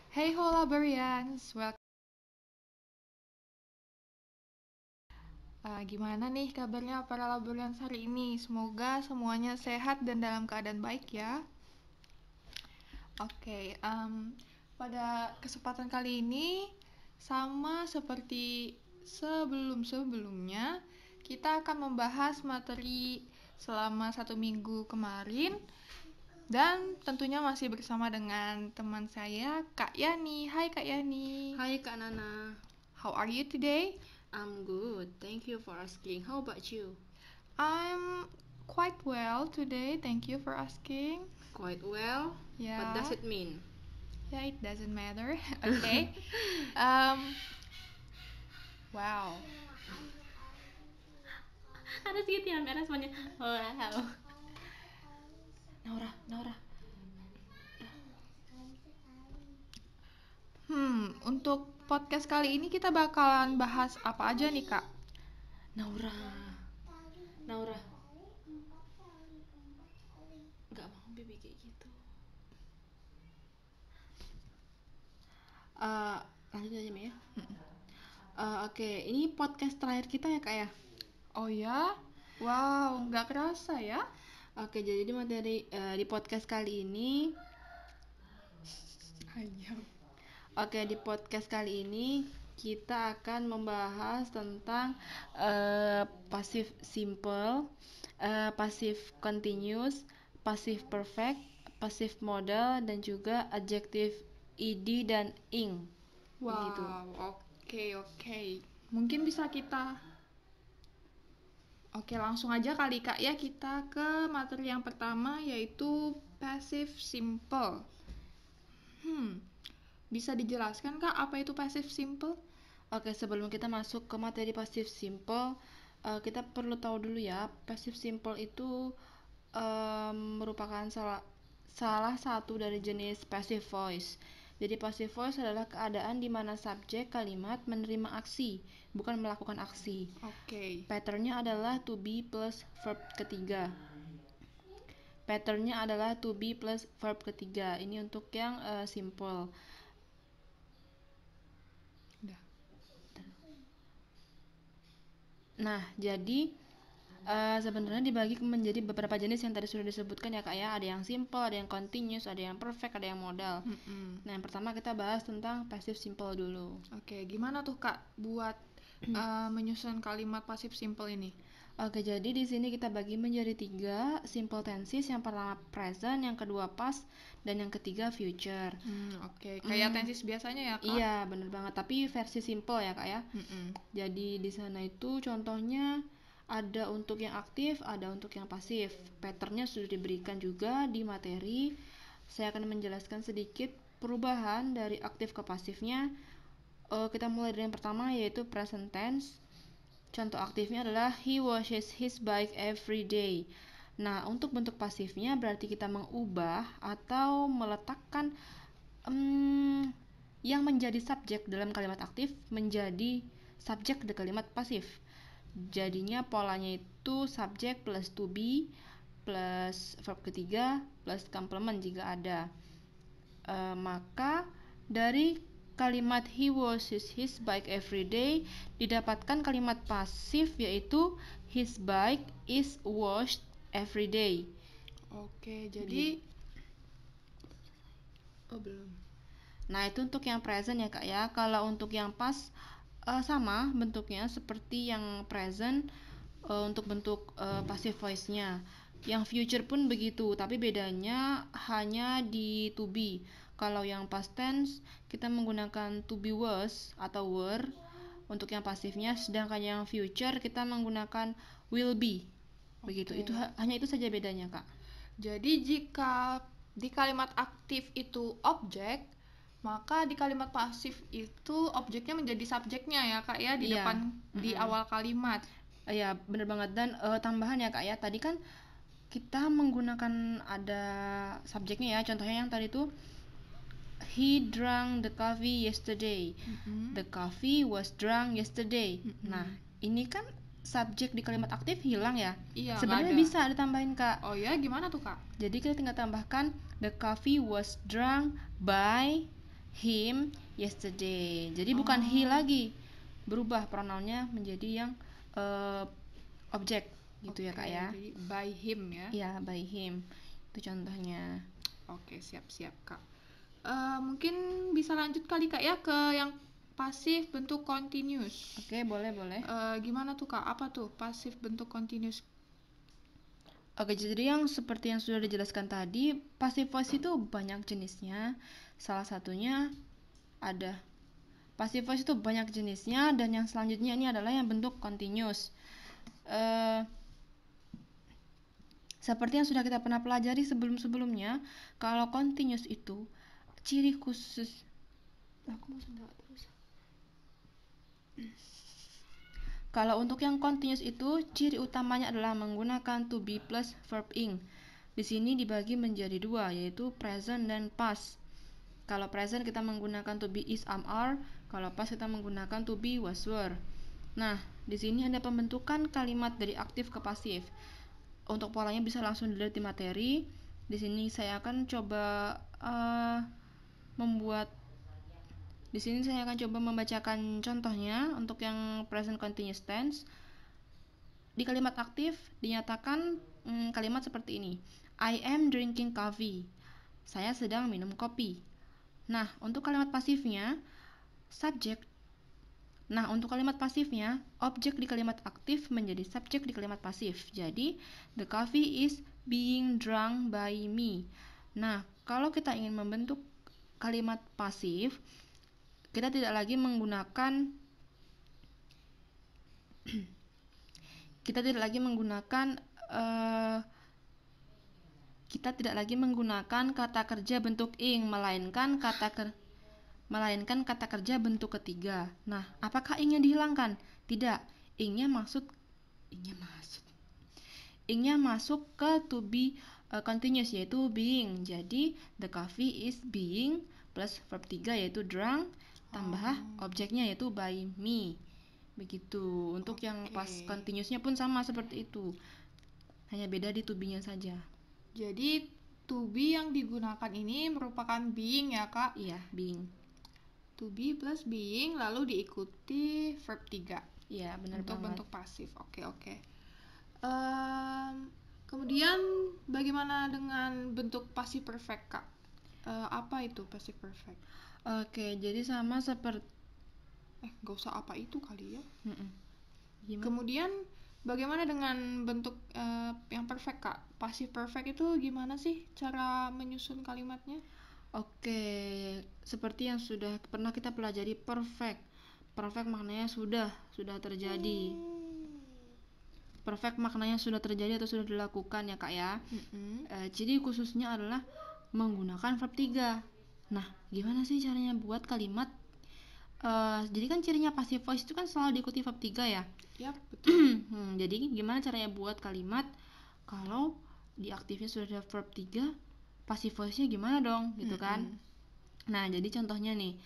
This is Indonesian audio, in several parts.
Hey ho Librarians, gimana nih kabarnya para Librarians hari ini? Semoga semuanya sehat dan dalam keadaan baik ya. Oke, pada kesempatan kali ini sama seperti sebelum-sebelumnya, kita akan membahas materi selama 1 minggu kemarin dan tentunya masih bersama dengan teman saya Kak Yani. Hai Kak Yani. Hai Kak Nana, How are you today? I'm good. Thank you for asking. How about you? I'm quite well today. Thank you for asking. Quite well. Yeah. What does it mean? Yeah, it doesn't matter. Okay. um. Wow. Ada sedikit yang responnya. Wow. Naura. Untuk podcast kali ini kita bakalan bahas apa aja nih, Kak? Naura. Gak mau bibi kayak gitu. Lanjut aja Mi ya. Oke, ini podcast terakhir kita ya Kak ya. Oh ya? Wow, nggak kerasa ya? Oke, jadi di materi di podcast kali ini. Ayam. Oke, di podcast kali ini kita akan membahas tentang passive simple, passive continuous, passive perfect, passive modal, dan juga adjective ed dan ing. Begitu. Wow, oke. Mungkin bisa kita Oke, langsung aja kali Kak ya kita ke materi yang pertama yaitu passive simple. Bisa dijelaskan Kak apa itu passive simple? Oke, sebelum kita masuk ke materi passive simple, kita perlu tahu dulu ya, passive simple itu merupakan salah satu dari jenis passive voice. Jadi passive voice adalah keadaan di mana subjek kalimat menerima aksi, bukan melakukan aksi. Oke. Patternnya adalah to be plus verb ketiga. Ini untuk yang simple. Udah. Nah, jadi sebenarnya dibagi menjadi beberapa jenis yang tadi sudah disebutkan ya Kak ya. Ada yang simple, ada yang continuous, ada yang perfect, ada yang modal. Nah, yang pertama kita bahas tentang passive simple dulu. Oke, gimana tuh Kak buat menyusun kalimat passive simple ini? Oke, jadi di sini kita bagi menjadi 3 simple tenses. Yang pertama present, yang kedua past, dan yang ketiga future. Oke, kayak tenses biasanya ya Kak? Iya, bener banget. Tapi versi simple ya Kak ya. Jadi di sana itu contohnya ada untuk yang aktif, ada untuk yang pasif. Patternnya sudah diberikan juga di materi. Saya akan menjelaskan sedikit perubahan dari aktif ke pasifnya. Kita mulai dari yang pertama yaitu present tense. Contoh aktifnya adalah he washes his bike every day. Nah, untuk bentuk pasifnya berarti kita mengubah atau meletakkan yang menjadi subjek dalam kalimat aktif menjadi subjek di kalimat pasif. Jadinya polanya itu subjek plus to be plus verb ketiga plus complement jika ada. Maka dari kalimat he washes his bike every day didapatkan kalimat pasif yaitu his bike is washed every day. Oke, jadi belum. Nah, itu untuk yang present ya Kak ya. Kalau untuk yang past sama bentuknya seperti yang present untuk bentuk passive voice-nya. Yang future pun begitu, tapi bedanya hanya di to be. Kalau yang past tense kita menggunakan to be was atau were untuk yang pasifnya, sedangkan yang future kita menggunakan will be. Begitu. Itu hanya itu saja bedanya, Kak. Jadi jika di kalimat aktif itu objek, maka di kalimat pasif itu objeknya menjadi subjeknya ya Kak ya di depan di awal kalimat. Iya, bener banget. Dan tambahan ya Kak ya, tadi kan kita menggunakan ada subjeknya ya. Contohnya yang tadi tuh he drank the coffee yesterday. The coffee was drunk yesterday. Nah, ini kan subjek di kalimat aktif hilang ya. Iya, sebenarnya bisa ditambahin Kak. Oh ya, gimana tuh Kak? Jadi kita tinggal tambahkan the coffee was drunk by him yesterday. Jadi bukan he lagi, berubah pronounnya menjadi yang objek gitu ya Kak ya. Jadi by him ya. Iya, by him. Itu contohnya. Oke, siap-siap Kak. Mungkin bisa lanjut kali Kak ya ke yang pasif bentuk continuous. Oke, boleh. Gimana tuh Kak? Apa tuh pasif bentuk continuous? Oke, jadi yang seperti yang sudah dijelaskan tadi, passive voice itu banyak jenisnya. Salah satunya ada passive voice itu banyak jenisnya, dan yang selanjutnya ini adalah yang bentuk continuous. Seperti yang sudah kita pernah pelajari sebelum-sebelumnya, kalau continuous itu ciri khusus. Kalau untuk yang continuous itu, ciri utamanya adalah menggunakan to be plus verb ing. Di sini dibagi menjadi dua, yaitu present dan past. Kalau present kita menggunakan to be is, am, are. Kalau past kita menggunakan to be was, were. Nah, di sini ada pembentukan kalimat dari aktif ke pasif. Untuk polanya bisa langsung dilihat di materi. Di sini saya akan coba membacakan contohnya untuk yang present continuous tense. Di kalimat aktif dinyatakan kalimat seperti ini. I am drinking coffee. Saya sedang minum kopi. Nah, untuk kalimat pasifnya subjek. Nah, untuk kalimat pasifnya, objek di kalimat aktif menjadi subjek di kalimat pasif. Jadi, the coffee is being drunk by me. Nah, kalau kita ingin membentuk kalimat pasif, kita tidak lagi menggunakan kata kerja bentuk ing, melainkan kata kerja bentuk ketiga. Nah, apakah ingnya dihilangkan? Tidak. Ingnya masuk ke to be continuous, yaitu being. Jadi, the coffee is being plus verb 3 yaitu drunk tambah objeknya yaitu by me. Begitu. Untuk yang pas continuousnya pun sama seperti itu. Hanya beda di to be-nya saja. Jadi, to be yang digunakan ini merupakan being ya Kak? Iya, being. To be plus being lalu diikuti verb 3. Iya, benar banget. Untuk bentuk pasif. Oke. Kemudian bagaimana dengan bentuk passive perfect Kak? Apa itu passive perfect? Oke, jadi sama seperti gak usah apa itu kali ya. Gimana? Kemudian bagaimana dengan bentuk yang perfect Kak? Passive perfect itu gimana sih cara menyusun kalimatnya? Oke, seperti yang sudah pernah kita pelajari perfect. Perfect maknanya sudah terjadi. Perfect maknanya sudah terjadi atau sudah dilakukan ya Kak ya. Jadi khususnya adalah menggunakan verb 3. Nah, gimana sih caranya buat kalimat? Jadi kan cirinya passive voice itu kan selalu diikuti verb 3 ya. Yap, betul. Jadi gimana caranya buat kalimat kalau di aktifnya sudah ada verb 3, passive voice-nya gimana dong gitu kan? Nah, jadi contohnya nih,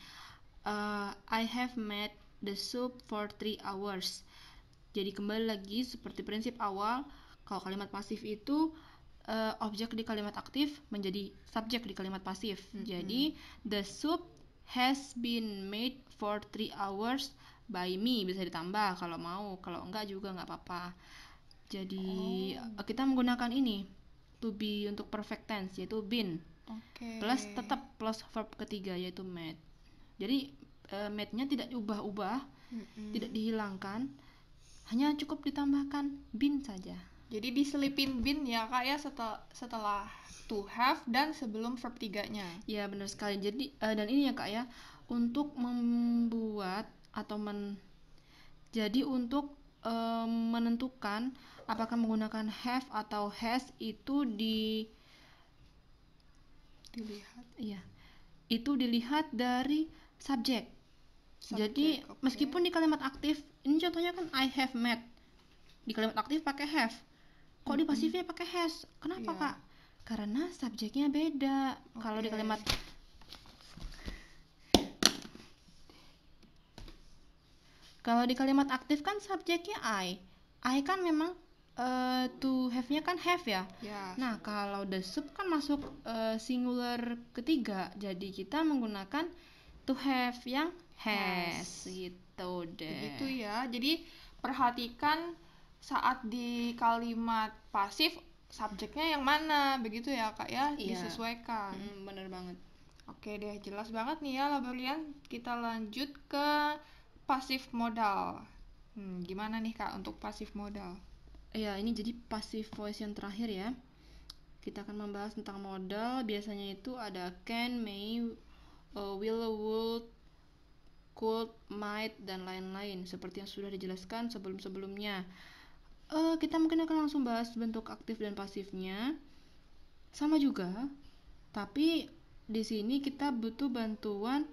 I have made the soup for 3 hours. Jadi kembali lagi seperti prinsip awal, kalau kalimat pasif itu objek di kalimat aktif menjadi subjek di kalimat pasif. Jadi the soup has been made for 3 hours by me, bisa ditambah kalau mau, kalau enggak juga enggak apa-apa. Jadi kita menggunakan ini to be untuk perfect tense yaitu been. Plus tetap plus verb ketiga yaitu made. Jadi made-nya tidak diubah-ubah, tidak dihilangkan, hanya cukup ditambahkan been saja. Jadi diselipin been ya Kak ya setelah to have dan sebelum verb 3-nya. Ya, benar sekali. Jadi dan ini ya Kak ya, untuk membuat atau menentukan apakah menggunakan have atau has itu dilihat dari subjek. Jadi meskipun di kalimat aktif, ini contohnya kan I have met. Di kalimat aktif pakai have. Kok di pasifnya pakai has? Kenapa Kak? Karena subjeknya beda. Kalau di kalimat aktif kan subjeknya I kan memang To have-nya kan have ya. Ya. Nah, kalau the soup kan masuk singular ketiga, jadi kita menggunakan to have yang has gitu deh. Begitu ya. Jadi perhatikan saat di kalimat pasif subjeknya yang mana, begitu ya Kak ya, Iya. disesuaikan. Bener banget. Oke deh, jelas banget nih ya Laborian. Kita lanjut ke pasif modal. Gimana nih Kak untuk pasif modal? Ya, ini jadi passive voice yang terakhir ya. Kita akan membahas tentang modal. Biasanya itu ada can, may, will, would, could, might, dan lain-lain. Seperti yang sudah dijelaskan sebelum-sebelumnya. Kita mungkin akan langsung bahas bentuk aktif dan pasifnya. Sama juga, tapi di sini kita butuh bantuan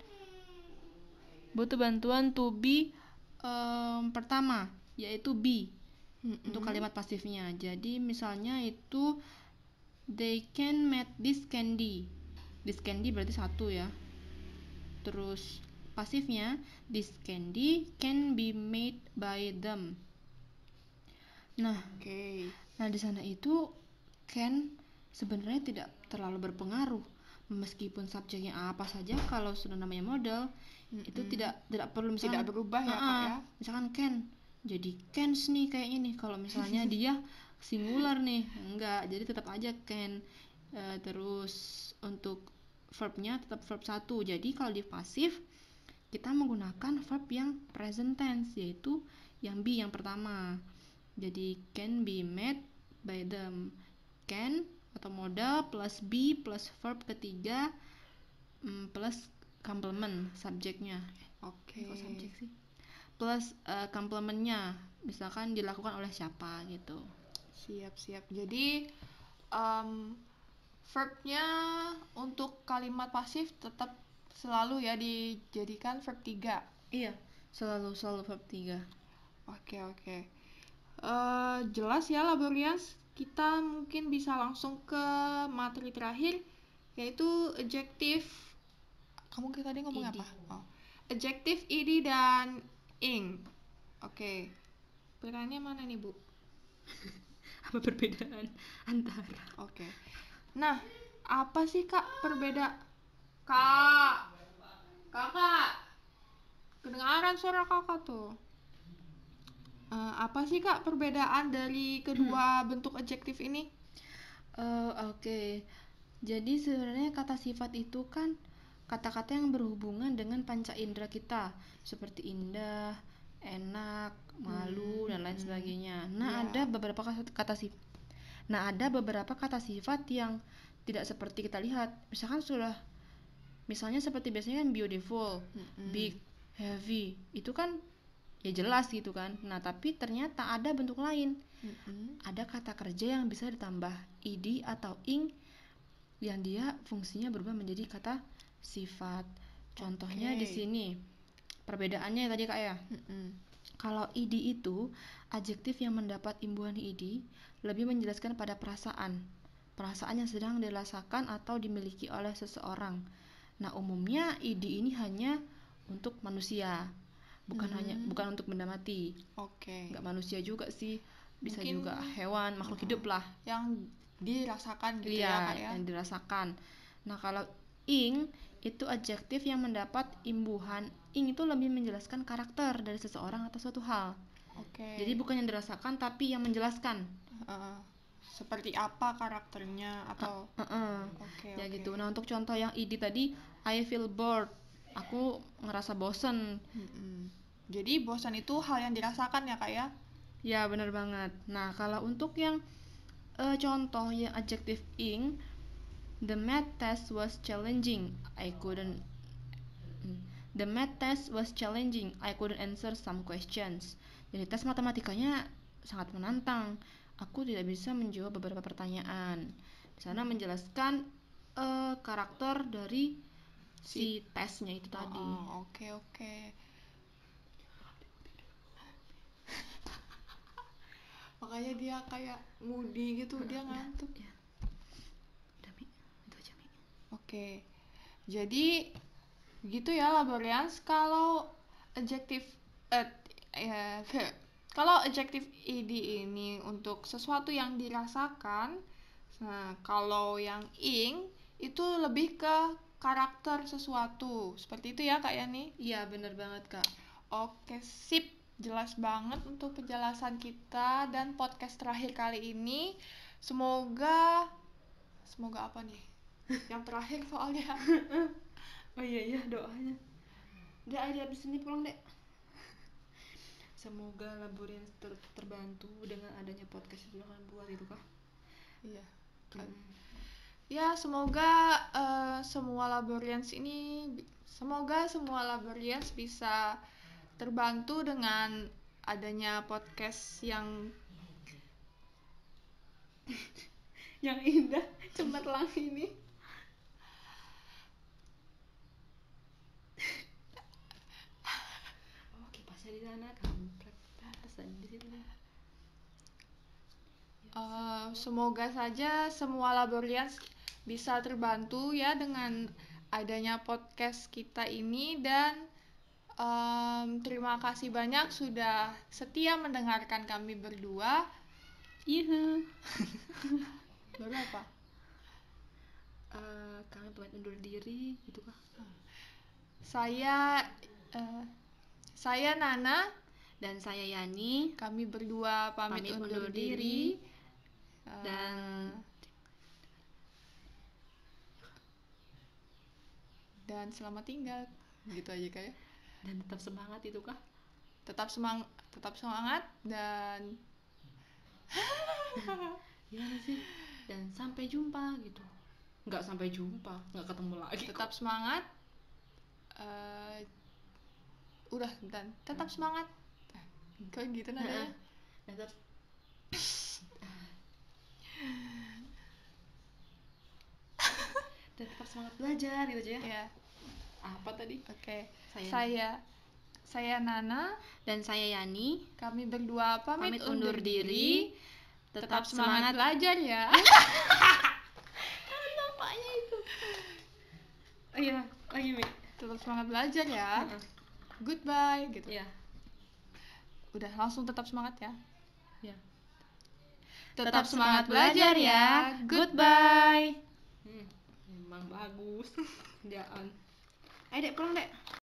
to be pertama, yaitu be. Untuk kalimat pasifnya. Jadi misalnya itu they can make this candy. This candy berarti satu ya. Terus pasifnya this candy can be made by them. Nah, nah di sana itu can sebenarnya tidak terlalu berpengaruh. Meskipun subjeknya apa saja, kalau sudah namanya modal itu tidak perlu misalkan, tidak berubah ya Kak ya. Misalkan can jadi cans nih kayaknya nih, kalau misalnya dia singular nih enggak, jadi tetap aja can. Terus untuk verbnya tetap verb 1. Jadi kalau di pasif kita menggunakan verb yang present tense, yaitu yang be yang pertama. Jadi can be made by them. Can atau modal plus be plus verb ketiga plus complement subjeknya. Kok subjek sih? Plus complementnya, misalkan dilakukan oleh siapa gitu. Siap. Jadi verbnya untuk kalimat pasif tetap selalu ya dijadikan verb 3. Iya, selalu verb 3. Oke. Jelas ya Laborians. Kita mungkin bisa langsung ke materi terakhir, yaitu adjektif. Kamu tadi ngomong ed. apa? Adjektif, ed, dan ing. Oke. Perannya mana nih Bu? Apa perbedaan antara? Oke. Nah, apa sih Kak Kakak, kedengaran suara kakak tuh. Apa sih Kak perbedaan dari kedua bentuk adjektif ini? Oke. Jadi sebenarnya kata sifat itu kan kata-kata yang berhubungan dengan panca indera kita, seperti indah, enak, malu, dan lain sebagainya. Nah, ada beberapa kata sifat. ada beberapa kata sifat yang tidak seperti kita lihat. Misalnya seperti biasanya kan beautiful, big, heavy. Itu kan ya jelas gitu kan. Nah, tapi ternyata ada bentuk lain. Ada kata kerja yang bisa ditambah ed atau ing yang dia fungsinya berubah menjadi kata sifat. Contohnya di sini perbedaannya tadi Kak ya. Kalau ed itu adjektif yang mendapat imbuhan ed lebih menjelaskan pada perasaan yang sedang dirasakan atau dimiliki oleh seseorang. Nah, umumnya ed ini hanya untuk manusia, bukan untuk benda mati. Nggak manusia juga sih, bisa mungkin juga hewan, makhluk hidup lah yang dirasakan gitu ya Kak ya. Yang dirasakan. Nah, kalau ing itu adjektif yang mendapat imbuhan ing itu lebih menjelaskan karakter dari seseorang atau suatu hal. Jadi bukan yang dirasakan tapi yang menjelaskan. Seperti apa karakternya atau gitu. Nah, untuk contoh yang ed tadi, I feel bored. Aku ngerasa bosen. Jadi bosan itu hal yang dirasakan ya Kak ya? Ya, benar banget. Nah, kalau untuk yang contoh yang adjektif ing, the math test was challenging. I couldn't answer some questions. Jadi tes matematikanya sangat menantang. Aku tidak bisa menjawab beberapa pertanyaan. Di sana menjelaskan karakter dari si tesnya itu tadi. Oke. Makanya dia kayak moody gitu, dia ngantuk. Udah Mi, itu aja Mi. Oke. Jadi gitu ya Laborians, kalau adjektif Kalau adjective ed ini untuk sesuatu yang dirasakan. Nah, kalau yang ing itu lebih ke karakter sesuatu. Seperti itu ya Kak Yani? Iya, bener banget Kak. Oke, sip. Jelas banget untuk penjelasan kita dan podcast terakhir kali ini. Semoga apa nih? Yang terakhir soalnya. Oh iya doanya. Udah aja abis ini pulang dek. Semoga Laborian terbantu dengan adanya podcast itu akan buat itu Kak. Iya. Ya, semoga semua Laborians bisa terbantu dengan adanya podcast yang indah cemerlang ini. Kipasnya di sana, kampret. Pasan di situ. Semoga saja semua Laborians bisa terbantu ya dengan adanya podcast kita ini, dan terima kasih banyak sudah setia mendengarkan kami berdua. Iya. Baru apa? Kami pamit undur diri gitu Kak. Saya Nana dan saya Yani. Kami berdua pamit undur diri. Dan selamat tinggal. Gitu aja kayak. Dan tetap semangat itu Kak. Tetap semangat dan gimana sih? Dan sampai jumpa gitu. Nggak sampai jumpa, nggak ketemu lagi. Tetap semangat. Udah, dan tetap semangat. Kayak gitu nadanya. Dan tetap semangat belajar gitu aja ya. Iya. Apa tadi? Oke. Saya Nana dan saya Yani. Kami berdua pamit undur diri. Tetap semangat belajar ya. Nampaknya itu. Oh iya, lagi Mi. Tetap semangat belajar ya. Goodbye gitu. Iya. Udah langsung tetap semangat ya. Iya. Tetap semangat belajar ya. Goodbye. Memang bagus. Kerjaan. Ayo dek pulang dek.